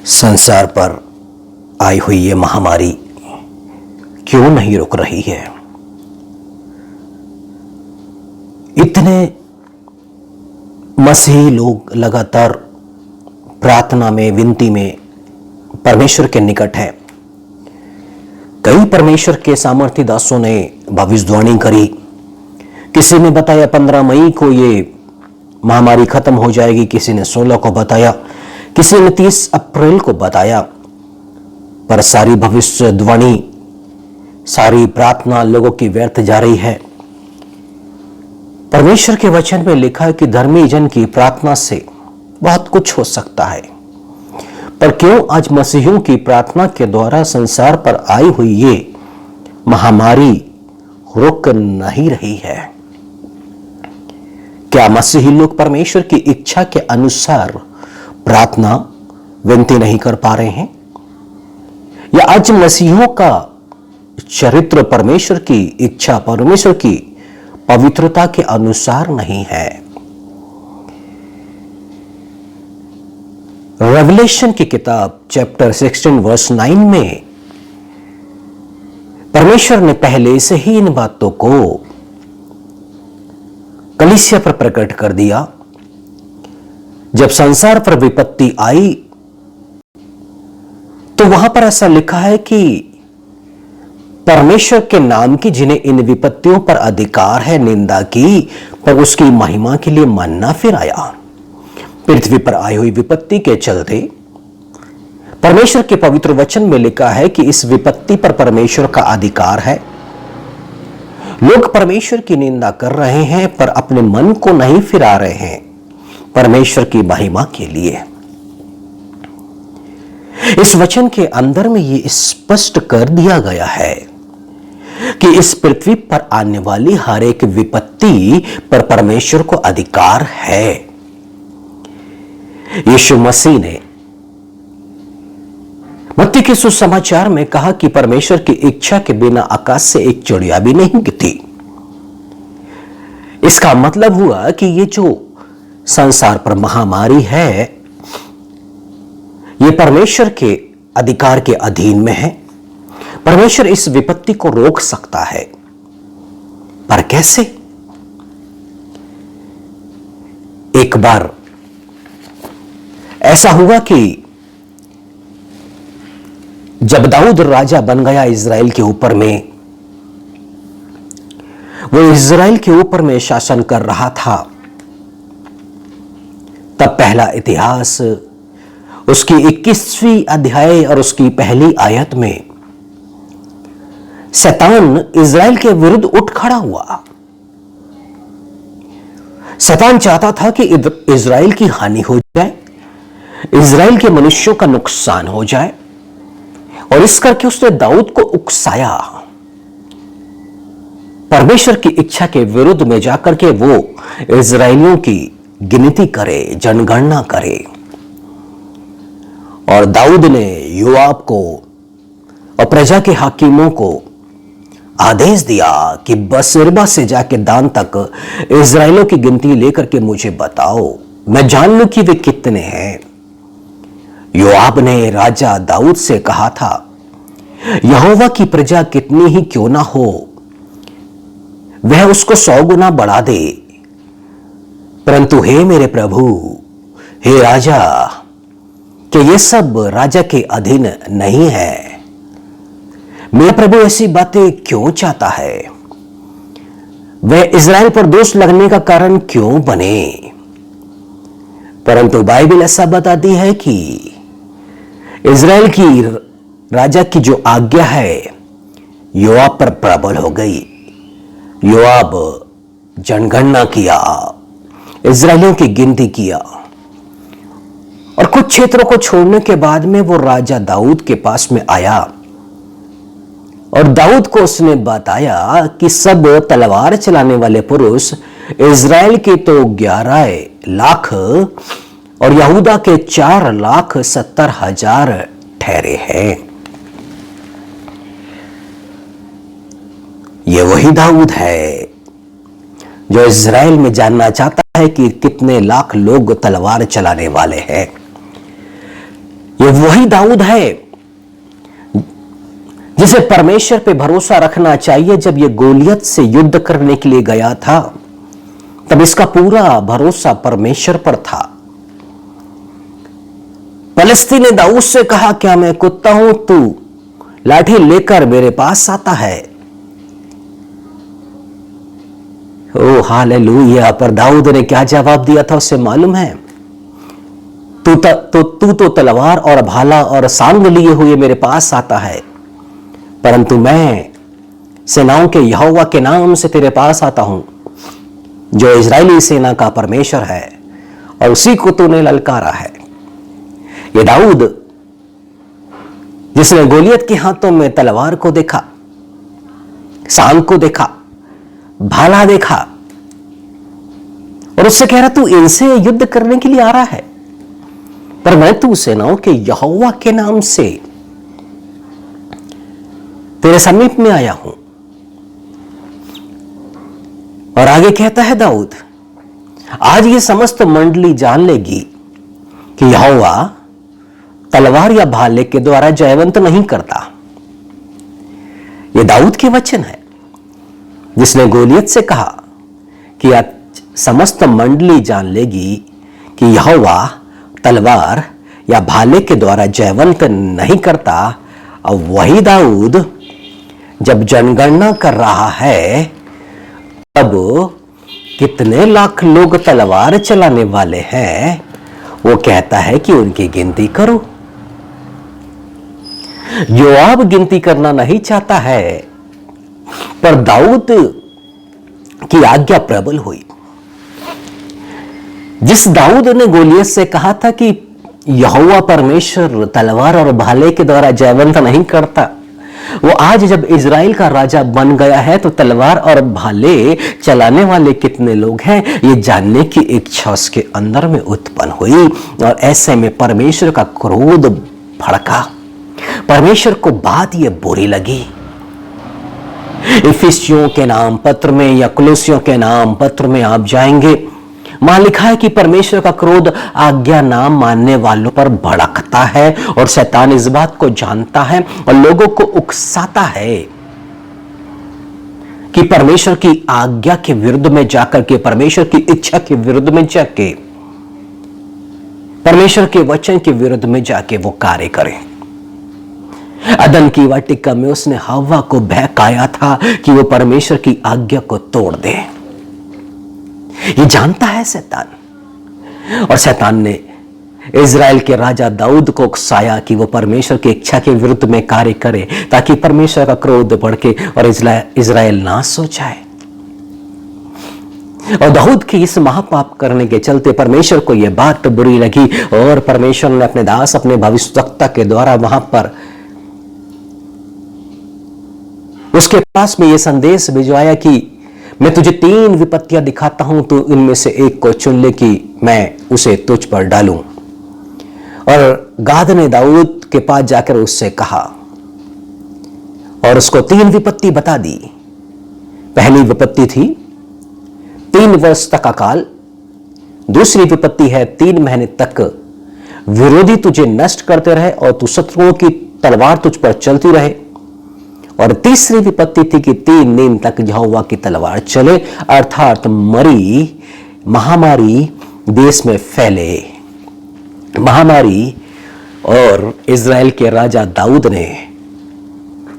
संसार पर आई हुई ये महामारी क्यों नहीं रुक रही है। इतने मसीही लोग लगातार प्रार्थना में, विनती में परमेश्वर के निकट हैं। कई परमेश्वर के सामर्थी दासों ने भविष्यवाणी करी। किसी ने बताया 15 मई को ये महामारी खत्म हो जाएगी, किसी ने 16 को बताया, किसी ने 30 अप्रैल को बताया। पर सारी भविष्यवाणी, सारी प्रार्थना लोगों की व्यर्थ जा रही है। परमेश्वर के वचन में लिखा है कि धर्मी जन की प्रार्थना से बहुत कुछ हो सकता है। पर क्यों आज मसीहियों की प्रार्थना के द्वारा संसार पर आई हुई ये महामारी रुक नहीं रही है? क्या मसीही लोग परमेश्वर की इच्छा के अनुसार प्रार्थना, विनती नहीं कर पा रहे हैं? या आज मसीहियों का चरित्र परमेश्वर की इच्छा, परमेश्वर की पवित्रता के अनुसार नहीं है? रेवलेशन की किताब चैप्टर 16 वर्स 9 में परमेश्वर ने पहले से ही इन बातों को कलीसिया पर प्रकट कर दिया। जब संसार पर विपत्ति आई तो वहां पर ऐसा लिखा है कि परमेश्वर के नाम की जिन्हें इन विपत्तियों पर अधिकार है निंदा की, पर उसकी महिमा के लिए मन न फिराया। पृथ्वी पर आई हुई विपत्ति के चलते परमेश्वर के पवित्र वचन में लिखा है कि इस विपत्ति पर परमेश्वर का अधिकार है। लोग परमेश्वर की निंदा कर रहे हैं पर अपने मन को नहीं फिरा रहे हैं परमेश्वर की महिमा के लिए। इस वचन के अंदर में यह स्पष्ट कर दिया गया है कि इस पृथ्वी पर आने वाली हर एक विपत्ति पर परमेश्वर को अधिकार है। यीशु मसीह ने मत्ती के सुसमाचार में कहा कि परमेश्वर की इच्छा के बिना आकाश से एक चिड़िया भी नहीं गिरती। इसका मतलब हुआ कि ये जो संसार पर महामारी है, ये परमेश्वर के अधिकार के अधीन में है। परमेश्वर इस विपत्ति को रोक सकता है, पर कैसे? एक बार ऐसा हुआ कि जब दाऊद राजा बन गया इज़राइल के ऊपर में, वो इज़राइल के ऊपर में शासन कर रहा था, तब पहला इतिहास उसकी 21वीं अध्याय और उसकी पहली आयत में शैतान इज़राइल के विरुद्ध उठ खड़ा हुआ। शैतान चाहता था कि इज़राइल की हानि हो जाए, इज़राइल के मनुष्यों का नुकसान हो जाए, और इस करके उसने दाऊद को उकसाया। परमेश्वर की इच्छा के विरुद्ध में जाकर के वो इज़राइलियों की गिनती करे, जनगणना करे। और दाऊद ने योआब को और प्रजा के हाकिमों को आदेश दिया कि बसेरबा से जाके दान तक इज़राइलियों की गिनती लेकर के मुझे बताओ, मैं जान लूं कि वे कितने हैं। योआब ने राजा दाऊद से कहा था, यहोवा की प्रजा कितनी ही क्यों ना हो, वह उसको 100 गुना बढ़ा दे। परंतु हे मेरे प्रभु, हे राजा, कि ये सब राजा के अधीन नहीं है। मेरा प्रभु ऐसी बातें क्यों चाहता है? वह इज़राइल पर दोष लगने का कारण क्यों बने? परंतु बाइबल ऐसा बताती है कि इज़राइल की राजा की जो आज्ञा है योआब पर प्रबल हो गई। योआब जनगणना किया, इज़राइलियों की गिनती किया, और कुछ क्षेत्रों को छोड़ने के बाद में वो राजा दाऊद के पास में आया और दाऊद को उसने बताया कि सब तलवार चलाने वाले पुरुष इज़राइल के तो 11 लाख और यहूदा के 4,70,000 ठहरे हैं। ये वही दाऊद है जो इज़राइल में जानना चाहता है कि कितने लाख लोग तलवार चलाने वाले हैं। ये वही दाऊद है जिसे परमेश्वर पे भरोसा रखना चाहिए। जब ये गोलियत से युद्ध करने के लिए गया था तब इसका पूरा भरोसा परमेश्वर पर था। फलिस्ती ने दाऊद से कहा, क्या मैं कुत्ता हूं, तू लाठी लेकर मेरे पास आता है। ओ हालेलुया। पर दाऊद ने क्या जवाब दिया था उसे मालूम है? तू तो तलवार और भाला और सांग लिए हुए मेरे पास आता है, परंतु मैं सेनाओं के यहोवा के नाम से तेरे पास आता हूं, जो इजरायली सेना का परमेश्वर है, और उसी को तूने ललकारा है। ये दाऊद जिसने गोलियत के हाथों में तलवार को देखा, सांग को देखा, भाला देखा, और उससे कह रहा तू इनसे युद्ध करने के लिए आ रहा है, पर मैं तू सेनाओं के यहोवा के नाम से तेरे समीप में आया हूं। और आगे कहता है दाऊद, आज ये समस्त मंडली जान लेगी कि यहोवा तलवार या भाले के द्वारा जयवंत नहीं करता। ये दाऊद के वचन है जिसने गोलियत से कहा कि आज समस्त मंडली जान लेगी कि यहोवा तलवार या भाले के द्वारा जयवंत नहीं करता। और वही दाऊद जब जनगणना कर रहा है तब कितने लाख लोग तलवार चलाने वाले हैं वो कहता है कि उनकी गिनती करो। योआब गिनती करना नहीं चाहता है, पर दाऊद की आज्ञा प्रबल हुई। जिस दाऊद ने गोलियत से कहा था कि यहोवा परमेश्वर तलवार और भाले के द्वारा जयवंत नहीं करता, वो आज जब इजराइल का राजा बन गया है तो तलवार और भाले चलाने वाले कितने लोग हैं ये जानने की इच्छा उसके अंदर में उत्पन्न हुई। और ऐसे में परमेश्वर का क्रोध भड़का। परमेश्वर को बात ये बुरी लगी। इफिसियों के नाम पत्र में या कुलुसियों के नाम पत्र में आप जाएंगे, वहां लिखा है कि परमेश्वर का क्रोध आज्ञा ना मानने वालों पर भड़कता है, और शैतान इस बात को जानता है और लोगों को उकसाता है कि परमेश्वर की आज्ञा के विरुद्ध में जाकर के, परमेश्वर की इच्छा के विरुद्ध में जाके, परमेश्वर के वचन के विरुद्ध में जाके वो कार्य करें। अदन की वाटिका में उसने हव्वा को बहकाया था कि वो परमेश्वर की आज्ञा को तोड़ दे। ये जानता है शैतान, और शैतान ने इजराइल के राजा दाऊद को उकसाया कि वो परमेश्वर की इच्छा के विरुद्ध में कार्य करे, ताकि परमेश्वर का क्रोध भड़के और इजराइल नाश हो जाए। और दाऊद की इस महापाप करने के चलते परमेश्वर को यह बात बुरी लगी, और परमेश्वर ने अपने दास अपने भविष्यवक्ता के द्वारा वहां पर उसके पास में यह संदेश भिजवाया कि मैं तुझे 3 विपत्तियां दिखाता हूं, तो इनमें से एक को चुन ले कि मैं उसे तुझ पर डालूं। और गाद ने दाऊद के पास जाकर उससे कहा और उसको 3 विपत्ति बता दी। पहली विपत्ति थी 3 वर्ष तक अकाल। दूसरी विपत्ति है 3 महीने तक विरोधी तुझे नष्ट करते रहे और तू शत्रुओं की तलवार तुझ पर चलती रहे। और तीसरी विपत्ति थी कि 3 दिन तक यहोवा की तलवार चले, अर्थात महामारी देश में फैले। महामारी। और इजराइल के राजा दाऊद ने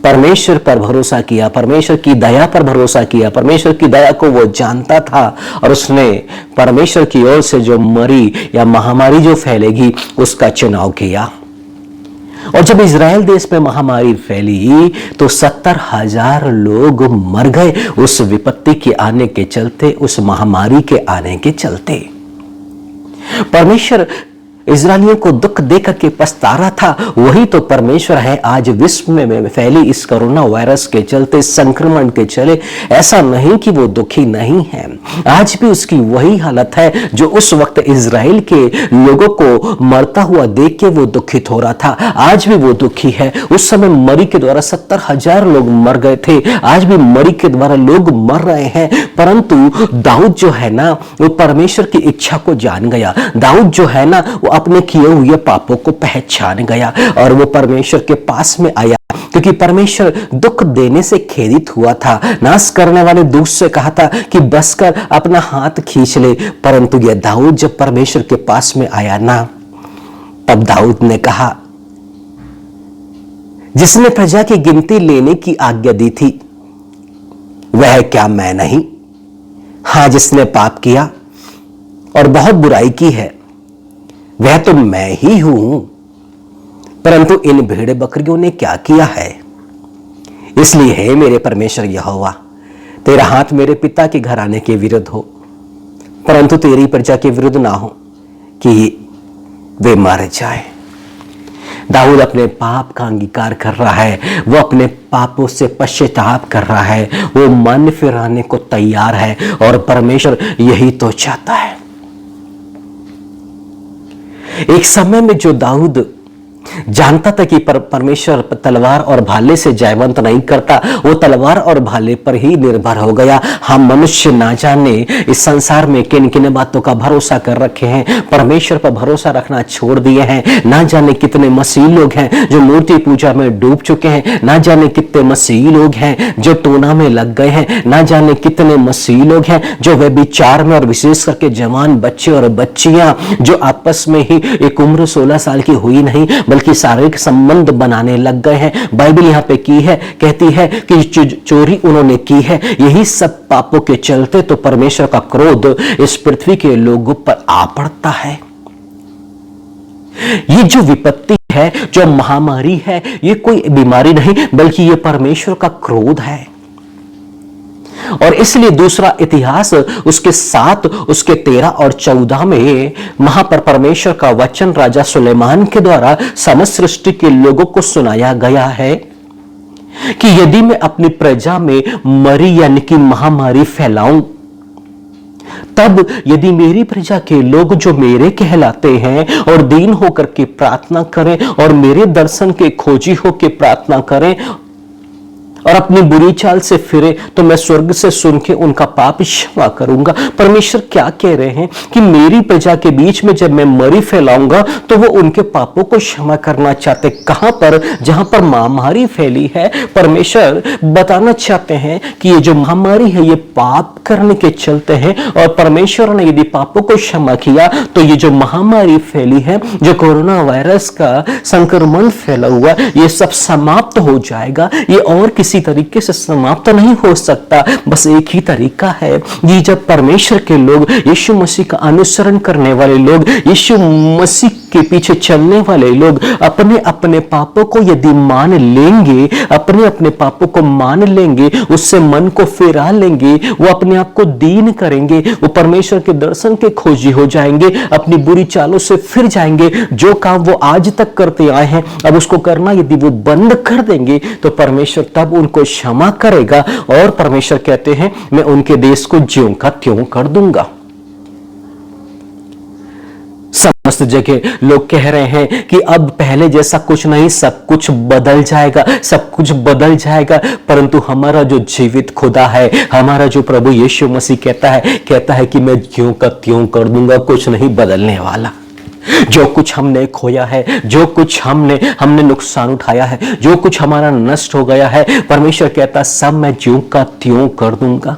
परमेश्वर पर भरोसा किया, परमेश्वर की दया पर भरोसा किया। परमेश्वर की दया को वो जानता था और उसने परमेश्वर की ओर से जो मरी या महामारी जो फैलेगी उसका चुनाव किया। और जब इजराइल देश में महामारी फैली तो 70,000 लोग मर गए उस विपत्ति के आने के चलते, उस महामारी के आने के चलते। परमेश्वर इजरायलियों को दुख देकर के पछता रहा था। वही तो परमेश्वर है आज विश्व में फैली इस कोरोना वायरस के चलते, संक्रमण के चले। ऐसा नहीं कि वो दुखी नहीं है, आज भी उसकी वही हालत है जो उस वक्त इजराइल के लोगों को मरता हुआ देख के वो दुखित हो रहा था। आज भी वो दुखी है। उस समय मरी के द्वारा 70,000 लोग मर गए थे, आज भी मरी के द्वारा लोग मर रहे हैं। परंतु दाऊद जो है ना वो परमेश्वर की इच्छा को जान गया। दाऊद जो है ना वो अपने किए हुए पापों को पहचान गया और वो परमेश्वर के पास में आया, क्योंकि परमेश्वर दुख देने से खेदित हुआ था। नाश करने वाले दूत से कहा था कि बस कर अपना हाथ खींच ले, परंतु यह दाऊद जब परमेश्वर के पास में आया ना, तब दाऊद ने कहा, जिसने प्रजा की गिनती लेने की आज्ञा दी थी वह क्या मैं नहीं? हां, जिसने पाप किया और बहुत बुराई की है वह तो मैं ही हूं, परंतु इन भेड़ बकरियों ने क्या किया है? इसलिए हे मेरे परमेश्वर यहोवा, तेरा हाथ मेरे पिता के घराने के विरुद्ध हो, परंतु तेरी प्रजा के विरुद्ध ना हो कि वे मारे जाए। दाऊद अपने पाप का अंगीकार कर रहा है, वो अपने पापों से पश्चाताप कर रहा है, वो मन फिराने को तैयार है और परमेश्वर यही तो चाहता है। एक समय में जो दाऊद जानता था कि परमेश्वर तलवार और भाले से जयवंत नहीं करता, वो तलवार और भाले पर ही निर्भर हो गया। हम मनुष्य ना जाने इस संसार में किन किन बातों का भरोसा कर रखे हैं, परमेश्वर पर भरोसा रखना छोड़ दिए हैं। ना जाने कितने मसीह लोग हैं जो मूर्ति पूजा में डूब चुके हैं, ना जाने कितने मसीह लोग हैं जो टोना में लग गए हैं, ना जाने कितने मसीह लोग हैं जो व्यभिचार में, और विशेष करके जवान बच्चे और बच्चियां जो आपस में ही एक उम्र 16 साल की हुई नहीं बल्कि शारीरिक संबंध बनाने लग गए हैं। बाइबल यहां पे कहती है कि चोरी उन्होंने की है। यही सब पापों के चलते तो परमेश्वर का क्रोध इस पृथ्वी के लोगों पर आ पड़ता है। ये जो विपत्ति है, जो महामारी है, ये कोई बीमारी नहीं बल्कि ये परमेश्वर का क्रोध है। और इसलिए दूसरा इतिहास उसके 7, उसके 13 और 14 में वहां पर परमेश्वर का वचन राजा सुलेमान के द्वारा समस्त सृष्टि के लोगों को सुनाया गया है कि यदि मैं अपनी प्रजा में मरी यानी कि महामारी फैलाऊं, तब यदि मेरी प्रजा के लोग जो मेरे कहलाते हैं और दीन होकर के प्रार्थना करें और मेरे दर्शन के खोजी होकर प्रार्थना करें और अपनी बुरी चाल से फिरे, तो मैं स्वर्ग से सुन के उनका पाप क्षमा करूंगा। परमेश्वर क्या कह रहे हैं कि मेरी प्रजा के बीच में जब मैं मरी फैलाऊंगा तो वो उनके पापों को क्षमा करना चाहते। कहां पर? जहां पर महामारी फैली है। परमेश्वर बताना चाहते हैं कि ये जो महामारी है ये पाप करने के चलते हैं, और परमेश्वर ने यदि पापों को क्षमा किया तो ये जो महामारी फैली है, जो कोरोना वायरस का संक्रमण फैला हुआ, ये सब समाप्त हो जाएगा। ये और किसी तरीके से समाप्त नहीं हो सकता। बस एक ही तरीका है, ये जब परमेश्वर के लोग, यीशु मसीह का अनुसरण करने वाले लोग, यीशु मसीह के पीछे चलने वाले लोग अपने अपने पापों को यदि मान लेंगे, अपने अपने पापों को मान लेंगे, उससे मन को फिरा लेंगे, वो अपने आप को दीन करेंगे, वो परमेश्वर के दर्शन के खोजी हो जाएंगे, अपनी बुरी चालों से फिर जाएंगे। जो काम वो आज तक करते आए हैं अब उसको करना यदि वो बंद कर देंगे तो परमेश्वर तब उनको क्षमा करेगा। और परमेश्वर कहते हैं मैं उनके देश को ज्यों का त्यों कर दूंगा। समस्त जगह लोग कह रहे हैं कि अब पहले जैसा कुछ नहीं, सब कुछ बदल जाएगा, सब कुछ बदल जाएगा। परंतु हमारा जो जीवित खुदा है, हमारा जो प्रभु यीशु मसीह कहता है कि मैं ज्यों का त्यों कर दूंगा, कुछ नहीं बदलने वाला। जो कुछ हमने खोया है, जो कुछ हमने नुकसान उठाया है, जो कुछ हमारा नष्ट हो गया है, परमेश्वर कहता सब मैं ज्यों का त्यों कर दूंगा।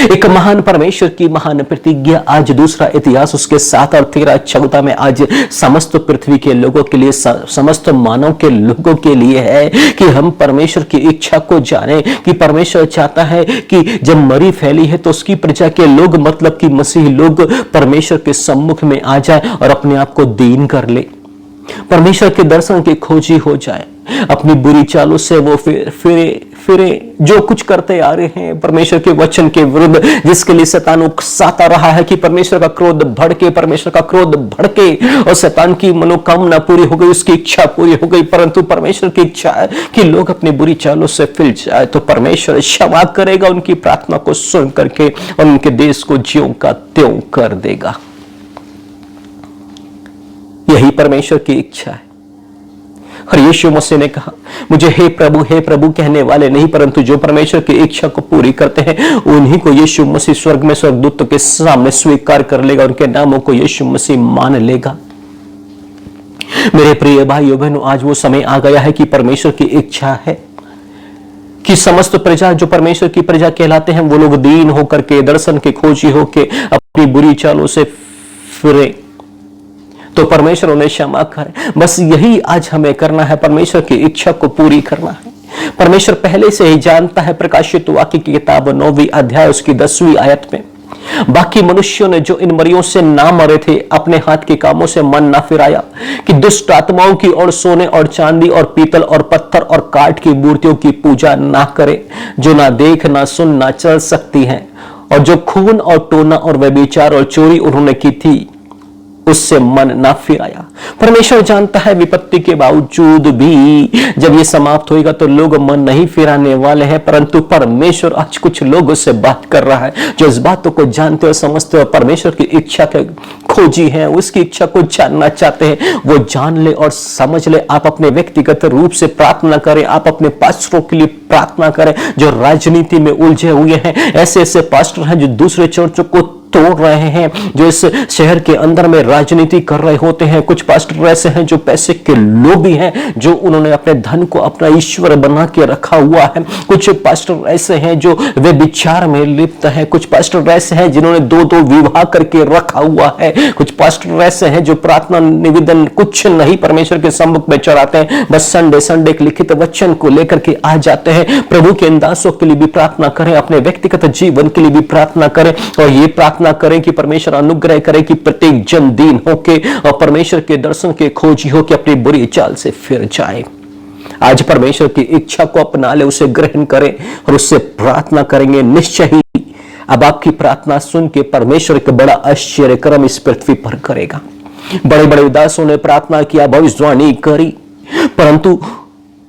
एक महान परमेश्वर की महान प्रतिज्ञा आज दूसरा इतिहास उसके 7 और 13 14 में आज समस्त पृथ्वी के लोगों के लिए, समस्त मानव के लोगों के लिए है कि हम परमेश्वर की इच्छा को जाने कि परमेश्वर चाहता है कि जब मरी फैली है तो उसकी प्रजा के लोग, मतलब कि मसीह लोग परमेश्वर के सम्मुख में आ जाए और अपने आप को दीन कर ले, परमेश्वर के दर्शन के खोजी हो जाए, अपनी बुरी चालों से वो फिरे जो कुछ करते आ रहे हैं परमेश्वर के वचन के विरुद्ध, जिसके लिए शैतान उकसाता रहा है कि परमेश्वर का क्रोध भड़के और शैतान की मनोकामना पूरी हो गई, उसकी इच्छा पूरी हो गई। परंतु परमेश्वर की इच्छा है कि लोग अपनी बुरी चालों से फिर जाए, तो परमेश्वर क्षमा करेगा उनकी प्रार्थना को सुन करके और उनके देश को ज्यों का त्यों कर देगा। यही परमेश्वर की इच्छा है। और यीशु मसीह ने कहा मुझे हे प्रभु कहने वाले नहीं, परंतु जो परमेश्वर की इच्छा को पूरी करते हैं उन्हीं को यीशु मसीह स्वर्ग में स्वर्गदूतों के सामने स्वीकार कर लेगा, उनके नामों को यीशु मसीह मान लेगा। मेरे प्रिय भाइयों बहनों, आज वो समय आ गया है कि परमेश्वर की इच्छा है कि समस्त प्रजा, जो परमेश्वर की प्रजा कहलाते हैं, वो लोग दीन होकर के, दर्शन के खोजी होके अपनी बुरी चालों से फिरे, तो परमेश्वर उन्हें क्षमा करे। बस यही आज हमें करना है, परमेश्वर की इच्छा को पूरी करना है। परमेश्वर पहले से ही जानता है। प्रकाशित वाक्य की किताब 9वीं अध्याय उसकी 10वीं आयत में, बाकी मनुष्यों ने जो इन मरियों से ना मरे थे, अपने हाथ के कामों से मन ना फिराया, कि दुष्ट आत्माओं की और सोने और चांदी और पीतल और पत्थर और काठ की मूर्तियों की पूजा ना करे, जो ना देख ना सुन ना चल सकती हैं, और जो खून और टोना और व्यभिचार और चोरी उन्होंने की थी, उससे मन ना फिराया। परमेश्वर जानता है विपत्ति के बावजूद भी जब ये समाप्त होएगा तो लोग मन नहीं फिराने वाले हैं, परंतु परमेश्वर आज कुछ लोगों से बात कर रहा है जो इस बातों को जानते और समझते और परमेश्वर की इच्छा के खोजी हैं, उसकी इच्छा को जानना चाहते हैं। वो जान ले और समझ ले। आप अपने व्यक्तिगत रूप से प्रार्थना करें, आप अपने पास्टरों के लिए प्रार्थना करें जो राजनीति में उलझे हुए हैं। ऐसे ऐसे पास्टर हैं जो दूसरे चर्चों को तोड़ रहे हैं, जो इस शहर के अंदर में राजनीति कर रहे होते हैं। कुछ पास्टर ऐसे हैं जो पैसे के लोभी हैं, जो उन्होंने अपने धन को अपना ईश्वर बना के रखा हुआ है। कुछ पास्टर ऐसे हैं जो वे विचार में लिप्त हैं। कुछ पास्टर ऐसे हैं जिन्होंने दो दो विवाह करके रखा हुआ है। कुछ पास्टर ऐसे हैं जो प्रार्थना निवेदन कुछ नहीं परमेश्वर के सम्मुख में चढ़ाते हैं, बस संडे संडे के लिखित वचन को लेकर के आ जाते हैं। प्रभु के इन दासों के लिए भी प्रार्थना करें, अपने व्यक्तिगत जीवन के लिए भी प्रार्थना करें, और ये प्रार्थना करें कि परमेश्वर अनुग्रह करे कि प्रत्येक जन दीन होके और परमेश्वर के दर्शन के खोजी हो कि अपनी बुरी चाल से फिर जाए। आज परमेश्वर की इच्छा को अपना ले, उसे ग्रहण करें और उससे प्रार्थना करेंगे। निश्चय ही अब आपकी प्रार्थना सुन के परमेश्वर एक बड़ा आश्चर्य कर्म इस पृथ्वी पर करेगा। बड़े बड़े उदासों ने प्रार्थना किया, भविष्यवाणी करी, परंतु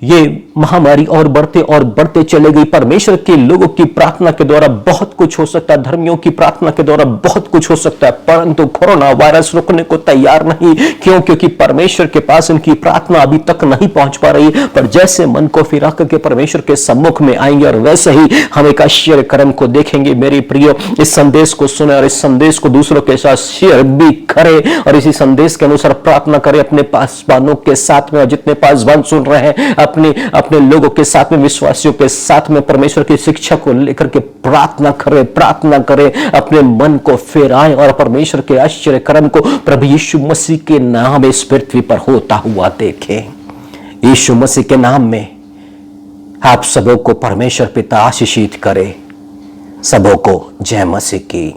ये महामारी और बढ़ते चले गई। परमेश्वर के लोगों की प्रार्थना के द्वारा बहुत कुछ हो सकता है, धर्मियों की प्रार्थना के द्वारा बहुत कुछ हो सकता है, परंतु कोरोना वायरस रुकने को तैयार नहीं। क्यों? क्योंकि परमेश्वर के पास इनकी प्रार्थना अभी तक नहीं पहुंच पा रही। पर जैसे मन को फिरा करके परमेश्वर के सम्मुख में आएंगे और वैसे ही हम एक आश्चर्य कर्म को देखेंगे। मेरे प्रियो, इस संदेश को सुने और इस संदेश को दूसरों के साथ शेयर भी करें और इसी संदेश के अनुसार प्रार्थना करें अपने पासवानों के साथ में, और जितने पासवान सुन रहे हैं अपने लोगों के साथ में, विश्वासियों के साथ में परमेश्वर की शिक्षा को लेकर के प्रार्थना करें, अपने मन को फेराएं और परमेश्वर के आश्चर्य कर्म को प्रभु यीशु मसीह के नाम इस पृथ्वी पर होता हुआ देखें। यीशु मसीह के नाम में आप सबों को परमेश्वर पिता आशीषित करे। सबों को जय मसीह की।